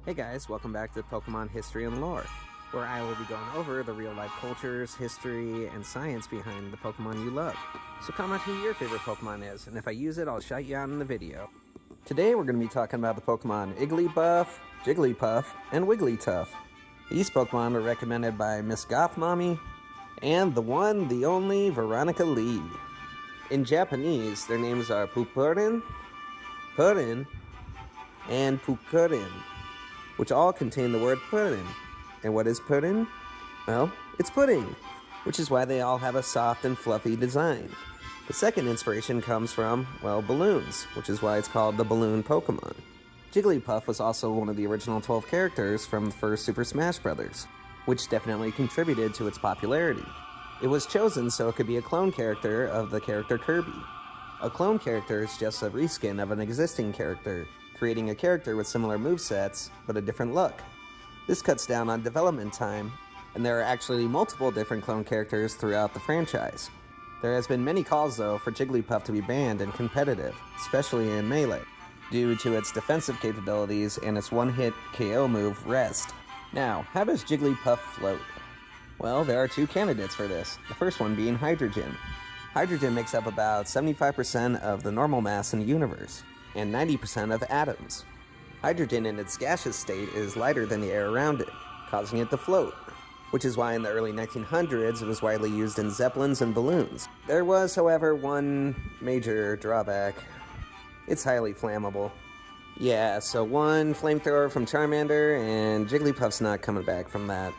Hey guys, welcome back to Pokemon History and Lore, where I will be going over the real-life cultures, history, and science behind the Pokemon you love. So comment who your favorite Pokemon is, and if I use it, I'll shout you out in the video. Today we're going to be talking about the Pokemon Jigglypuff, Jigglypuff, and Wigglytuff. These Pokemon were recommended by Miss Goth Mommy, and the one, the only, Veronica Lee. In Japanese, their names are Pupurin, Purin, and Pukurin, which all contain the word pudding. And what is pudding? Well, it's pudding, which is why they all have a soft and fluffy design. The second inspiration comes from, well, balloons, which is why it's called the balloon Pokemon. Jigglypuff was also one of the original 12 characters from the first Super Smash Bros., which definitely contributed to its popularity. It was chosen so it could be a clone character of the character Kirby. A clone character is just a reskin of an existing character, creating a character with similar movesets, but a different look. This cuts down on development time, and there are actually multiple different clone characters throughout the franchise. There has been many calls, though, for Jigglypuff to be banned in competitive, especially in Melee, due to its defensive capabilities and its one-hit KO move, Rest. Now, how does Jigglypuff float? Well, there are two candidates for this, the first one being hydrogen. Hydrogen makes up about 75% of the normal mass in the universe, and 90% of atoms. Hydrogen in its gaseous state is lighter than the air around it, causing it to float, which is why in the early 1900s it was widely used in zeppelins and balloons. There was, however, one major drawback. It's highly flammable. Yeah, so one flamethrower from Charmander, and Jigglypuff's not coming back from that.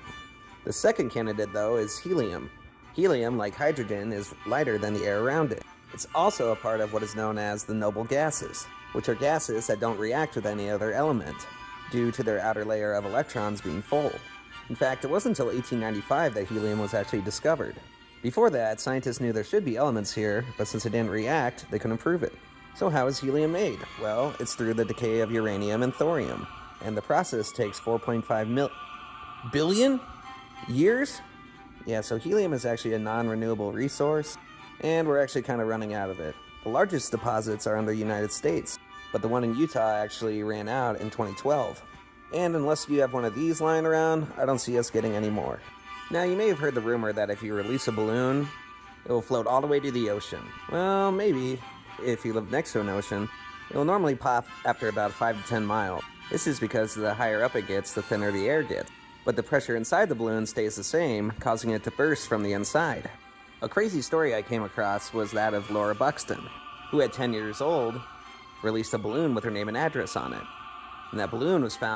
The second candidate, though, is helium. Helium, like hydrogen, is lighter than the air around it. It's also a part of what is known as the noble gases, which are gases that don't react with any other element, due to their outer layer of electrons being full. In fact, it wasn't until 1895 that helium was actually discovered. Before that, scientists knew there should be elements here, but since it didn't react, they couldn't prove it. So how is helium made? Well, it's through the decay of uranium and thorium, and the process takes 4.5 billion years? Yeah, so helium is actually a non-renewable resource, and we're actually kind of running out of it. The largest deposits are in the United States, but the one in Utah actually ran out in 2012. And unless you have one of these lying around, I don't see us getting any more. Now, you may have heard the rumor that if you release a balloon, it will float all the way to the ocean. Well, maybe, if you live next to an ocean, it will normally pop after about 5 to 10 miles. This is because the higher up it gets, the thinner the air gets. But the pressure inside the balloon stays the same, causing it to burst from the inside. A crazy story I came across was that of Laura Buxton, who at 10 years old released a balloon with her name and address on it. And that balloon was found